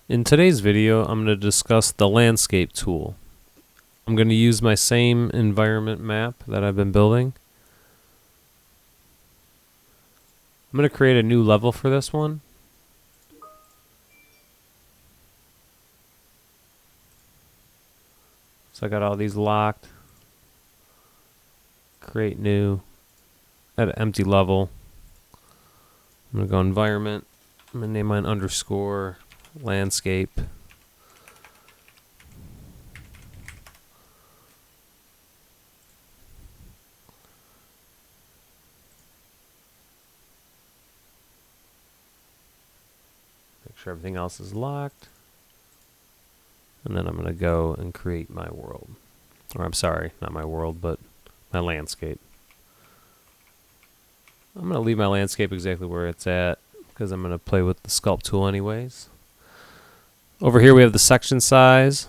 In today's video, I'm going to discuss the landscape tool. I'm going to use my same environment map that I've been building. I'm going to create a new level for this one. So I got all these locked. Create new. Add an empty level. I'm going to go environment. I'm going to name mine underscore landscape. Make sure everything else is locked. And then I'm going to go and create my world. Or I'm sorry, not my world, but my landscape. I'm going to leave my landscape exactly where it's at because I'm going to play with the sculpt tool anyways. Over here we have the section size.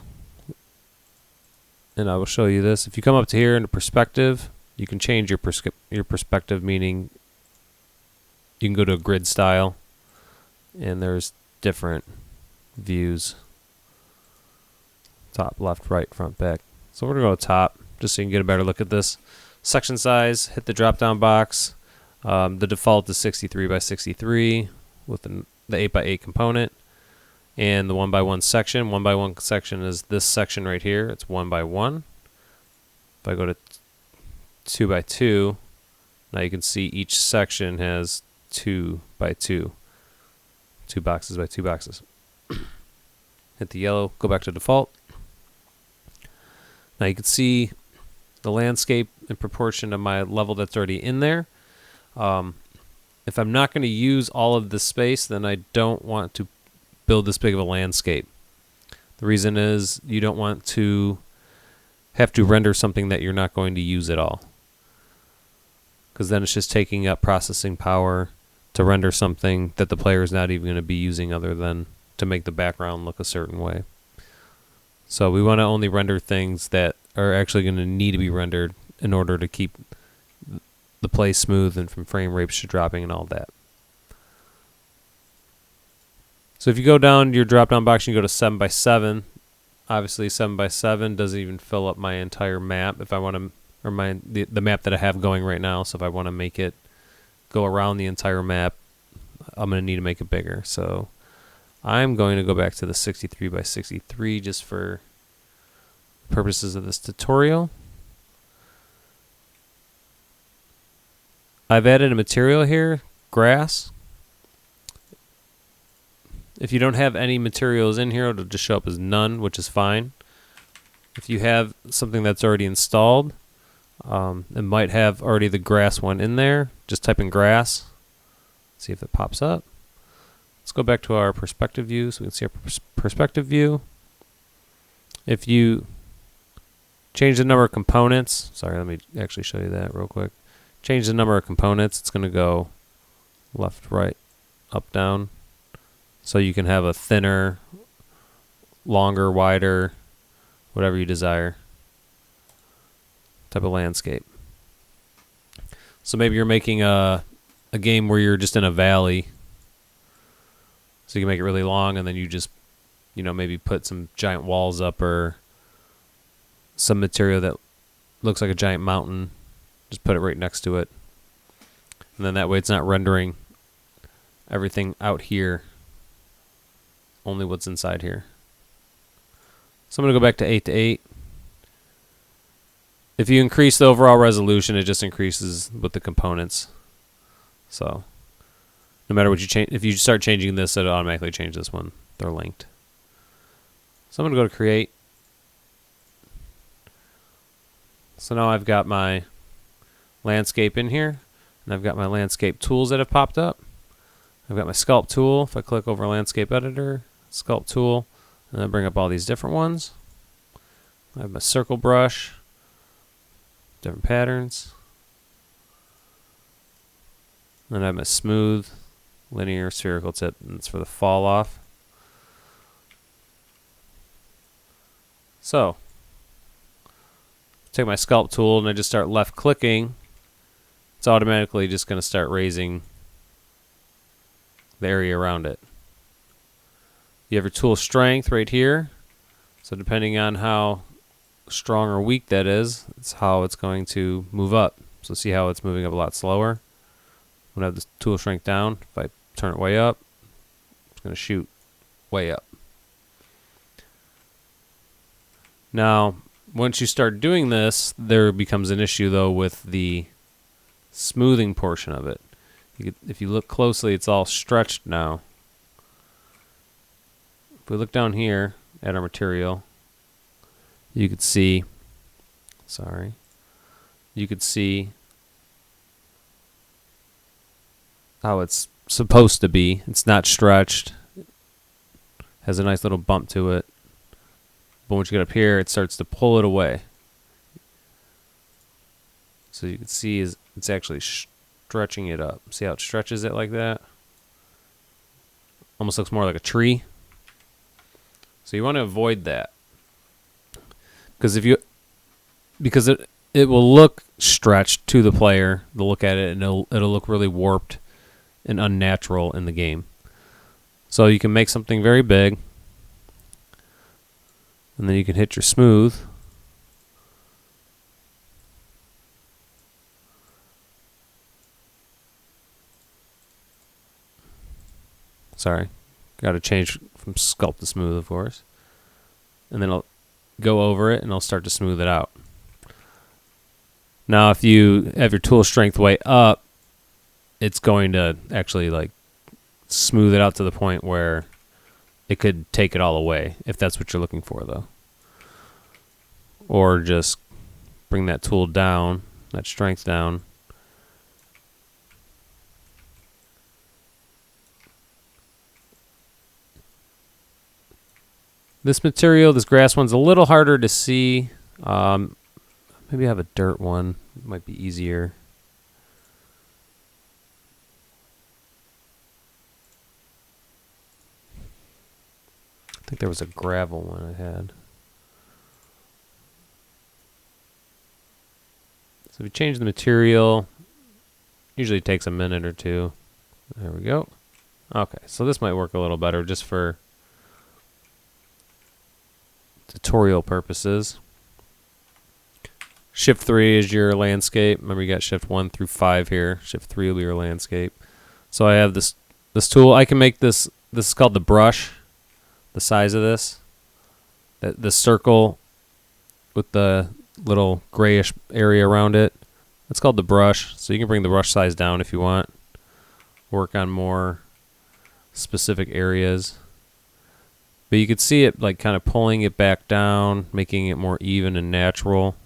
And I will show you this. If you come up to here into perspective, you can change your perspective, meaning you can go to a grid style and there's different views. Top, left, right, front, back. So we're going to go top just so you can get a better look at this. Section size, hit the drop down box. The default is 63 by 63 with the 8 by 8 component and the 1 by 1 section. 1 by 1 section is this section right here. It's 1 by 1. If I go to 2 by 2, now you can see each section has 2 by 2. 2 boxes by 2 boxes. Hit the yellow, go back to default. Now you can see the landscape in proportion to my level that's already in there. If I'm not going to use all of this space, then I don't want to build this big of a landscape. The reason is you don't want to have to render something that you're not going to use at all, because then it's just taking up processing power to render something that the player is not even going to be using other than to make the background look a certain way. So we want to only render things that are actually going to need to be rendered in order to keep the play smooth and from frame rates to dropping and all that. So if you go down to your drop down box, you go to 7 by 7. Obviously 7 by 7 doesn't even fill up my entire map if I want to, or the map that I have going right now. So if I want to make it go around the entire map, I'm going to need to make it bigger. So I'm going to go back to the 63 by 63 just for purposes of this tutorial. I've added a material here, grass. If you don't have any materials in here, it'll just show up as none, which is fine. If you have something that's already installed, it might have already the grass one in there. Just type in grass, see if it pops up. Let's go back to our perspective view so we can see our perspective view. If you change the number of components, sorry, let me actually show you that real quick. Change the number of components, it's going to go left, right, up, down. So you can have a thinner, longer, wider, whatever you desire type of landscape. So maybe you're making a game where you're just in a valley. So you can make it really long and then you just, maybe put some giant walls up or some material that looks like a giant mountain. Just put it right next to it. And then that way it's not rendering everything out here, only what's inside here. So I'm going to go back to 8 to 8. If you increase the overall resolution, it just increases with the components. So no matter what you change, if you start changing this, it'll automatically change this one. They're linked. So I'm going to go to create. So now I've got my landscape in here, and I've got my landscape tools that have popped up. I've got my sculpt tool. If I click over landscape editor, sculpt tool, and then bring up all these different ones. I have my circle brush, different patterns. Then I have my smooth, linear, spherical tip, and it's for the fall off. So take my sculpt tool and I just start left clicking. It's automatically just going to start raising the area around it. You have your tool strength right here. So depending on how strong or weak that is, it's how it's going to move up. So see how it's moving up a lot slower. When I have the tool strength down, if I turn it way up, it's going to shoot way up. Now, once you start doing this, there becomes an issue though with the smoothing portion of it. If you look closely, it's all stretched now. If we look down here at our material, you could see, you could see how it's supposed to be. It's not stretched. Has a nice little bump to it. But once you get up here, it starts to pull it away. So you can see it's actually stretching it up. See how it stretches it like that? Almost looks more like a tree. So you want to avoid that. Because it will look stretched to the player. They'll look at it and it'll look really warped and unnatural in the game. So you can make something very big, and then you can hit your smooth. Sorry, got to change from sculpt to smooth, of course. And then I'll go over it and I'll start to smooth it out. Now, if you have your tool strength way up, it's going to actually like smooth it out to the point where it could take it all away, if that's what you're looking for, though. Or just bring that tool down, that strength down. This material, this grass one's a little harder to see. Maybe I have a dirt one. It might be easier. I think there was a gravel one I had. So if you change the material, usually it takes a minute or two. There we go. Okay, so this might work a little better just for tutorial purposes. Shift 3 is your landscape. Remember, you got shift 1 through 5 here. Shift 3 will be your landscape. So I have this tool. I can make this is called the brush. The size of this, the circle with the little grayish area around it, that's called the brush. So you can bring the brush size down if you want. Work on more specific areas. But you could see it like kind of pulling it back down, making it more even and natural.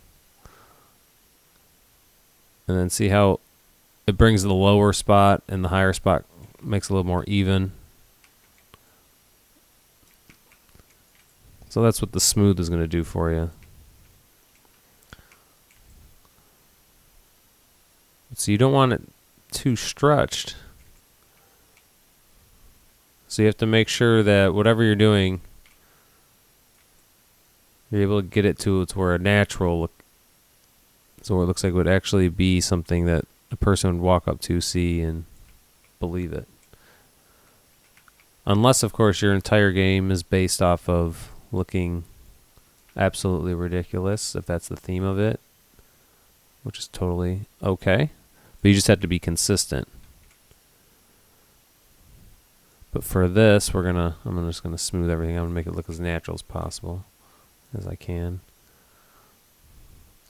And then see how it brings the lower spot and the higher spot makes it a little more even. So that's what the smooth is going to do for you. So you don't want it too stretched. So you have to make sure that whatever you're doing, you're able to get it to it's where a natural look, so it looks like it would actually be something that a person would walk up to, see, and believe it. Unless, of course, your entire game is based off of looking absolutely ridiculous, if that's the theme of it, which is totally okay. But you just have to be consistent. But for this, I'm just gonna smooth everything. I'm gonna make it look as natural as possible, as I can.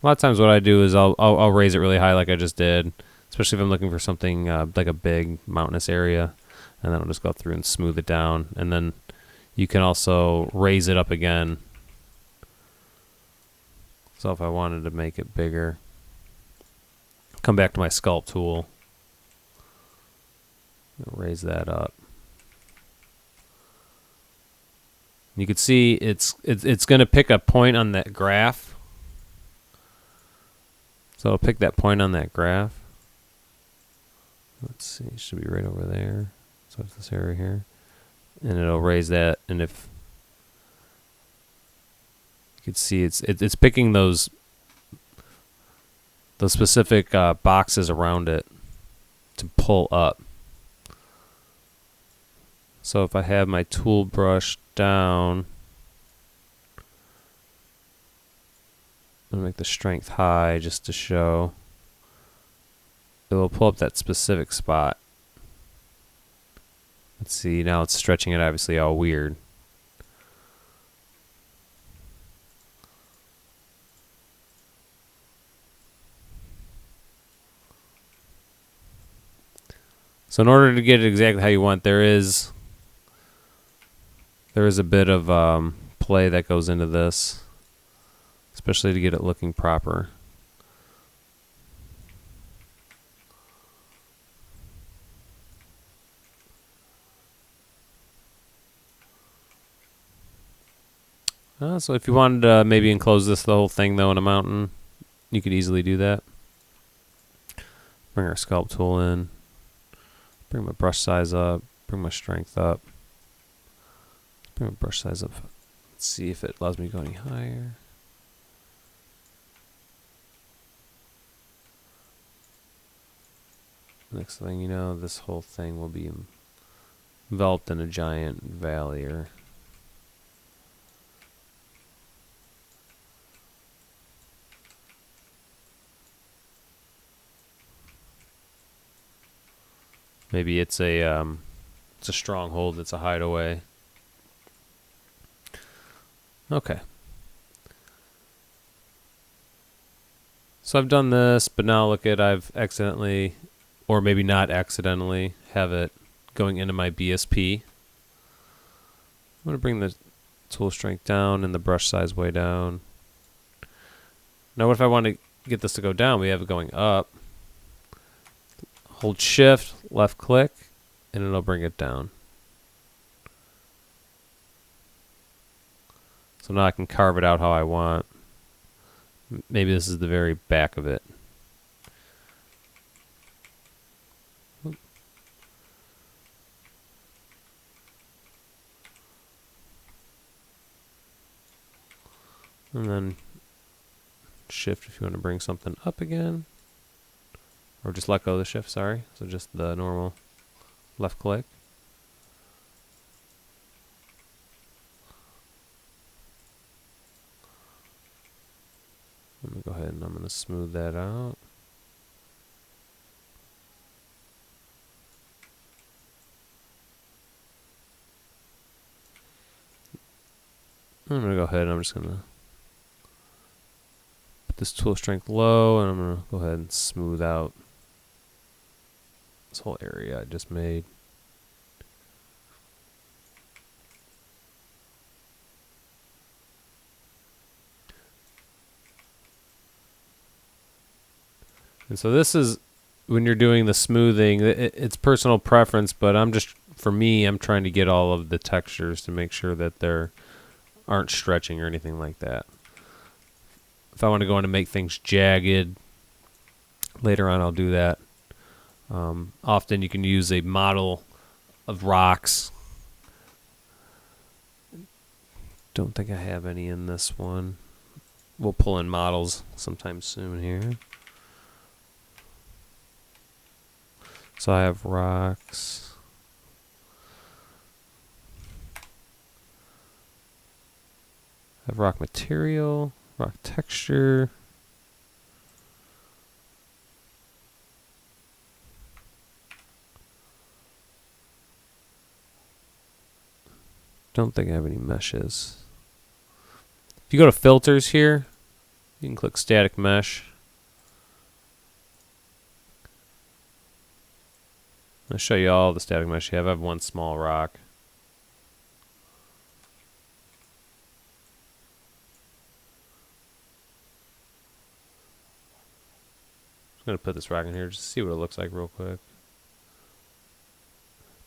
A lot of times, what I do is I'll raise it really high, like I just did, especially if I'm looking for something like a big mountainous area, and then I'll just go through and smooth it down, and then you can also raise it up again. So if I wanted to make it bigger, come back to my sculpt tool, raise that up. You can see it's going to pick a point on that graph. So I'll pick that point on that graph. Let's see, it should be right over there. So it's this area here. And it'll raise that, and if you can see it's picking those specific boxes around it to pull up. So if I have my tool brush down, I'm gonna make the strength high just to show. It will pull up that specific spot. Let's see, now it's stretching it obviously all weird. So in order to get it exactly how you want, there is a bit of play that goes into this, especially to get it looking proper. So if you wanted to maybe enclose the whole thing though in a mountain, you could easily do that. Bring our sculpt tool in, bring my brush size up, bring my strength up, bring my brush size up. Let's see if it allows me to go any higher. Next thing you know, this whole thing will be enveloped in a giant valley. Or maybe it's a stronghold. It's a hideaway. Okay. So I've done this, but now look at I've accidentally, or maybe not accidentally, have it going into my BSP. I'm going to bring the tool strength down and the brush size way down. Now what if I want to get this to go down? We have it going up. Hold shift, left click, and it'll bring it down. So now I can carve it out how I want. Maybe this is the very back of it. And then shift if you want to bring something up again. Or just let go of the shift, sorry. So just the normal left click. Let me go ahead and I'm going to smooth that out. I'm going to go ahead and I'm just going to put this tool strength low, and I'm going to go ahead and smooth out this whole area I just made. And so this is when you're doing the smoothing, it's personal preference, but for me, I'm trying to get all of the textures to make sure that they aren't stretching or anything like that. If I want to go in and make things jagged, later on I'll do that. Often you can use a model of rocks. Don't think I have any in this one. We'll pull in models sometime soon here. So I have rocks. I have rock material, rock texture. Don't think I have any meshes. If you go to filters here, you can click static mesh. I'll show you all the static mesh you have. I have one small rock. I'm going to put this rock in here just to see what it looks like real quick.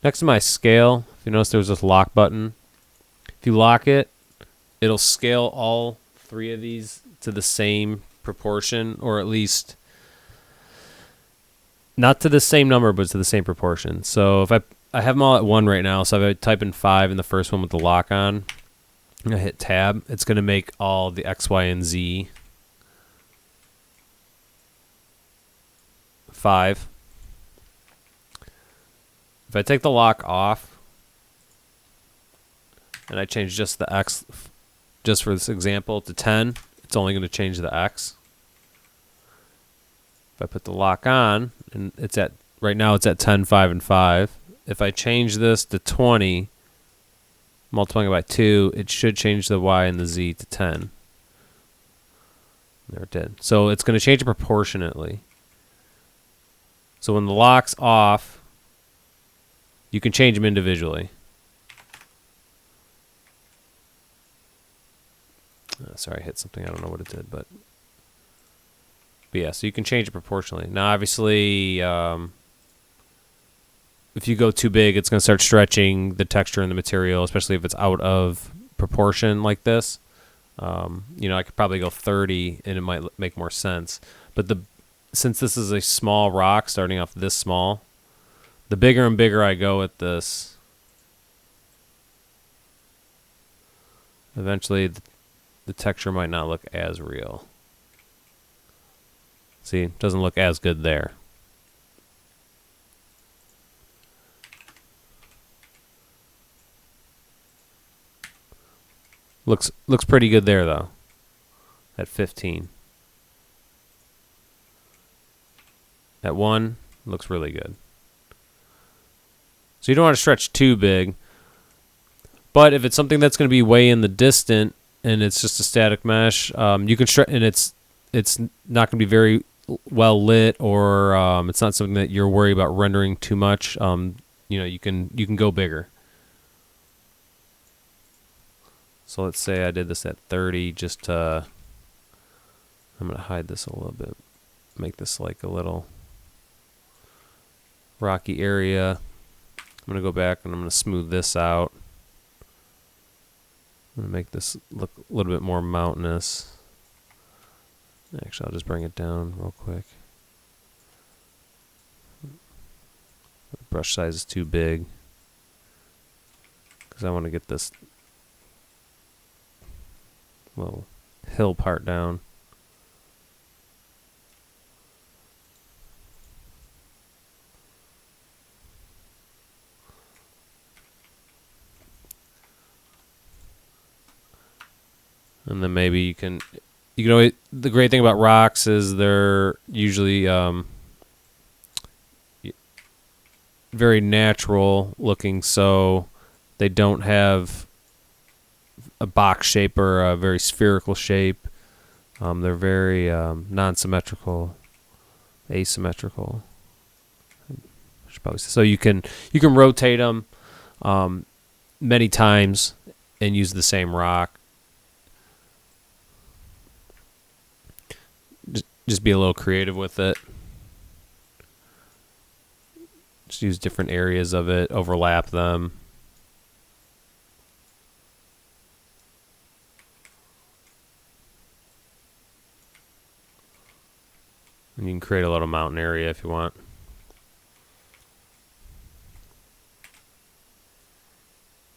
Next to my scale, if you notice there's this lock button. If you lock it, it'll scale all three of these to the same proportion, or at least not to the same number, but to the same proportion. So if I have them all at 1 right now, so if I type in 5 in the first one with the lock on, and I hit tab, it's going to make all the X, Y, and Z 5. If I take the lock off, and I change just the X, just for this example, to 10, it's only going to change the X. If I put the lock on, and it's at, right now it's at 10, 5, and 5. If I change this to 20, multiplying it by 2, it should change the Y and the Z to 10. There it did. So it's going to change it proportionately. So when the lock's off, you can change them individually. Sorry, I hit something. I don't know what it did, but yeah, so you can change it proportionally. Now, obviously, if you go too big, it's going to start stretching the texture and the material, especially if it's out of proportion like this. You know, I could probably go 30 and it might make more sense. But since this is a small rock, starting off this small, the bigger and bigger I go with this, eventually the texture might not look as real. See, it doesn't look as good there. Looks pretty good there though. At 15. At 1, looks really good. So you don't want to stretch too big. But if it's something that's going to be way in the distant and it's just a static mesh, you can stretch, and it's not going to be very well lit, or it's not something that you're worried about rendering too much. You know, you can go bigger. So let's say I did this at 30, just to, I'm going to hide this a little bit, make this like a little rocky area. I'm going to go back and I'm going to smooth this out. I'm going to make this look a little bit more mountainous. Actually, I'll just bring it down real quick. The brush size is too big because I want to get this little hill part down. And then maybe you can always, the great thing about rocks is they're usually very natural looking, so they don't have a box shape or a very spherical shape. They're very non-symmetrical, asymmetrical. I should probably say. So you can rotate them many times and use the same rock. Just be a little creative with it. Just use different areas of it, overlap them. And you can create a little mountain area if you want.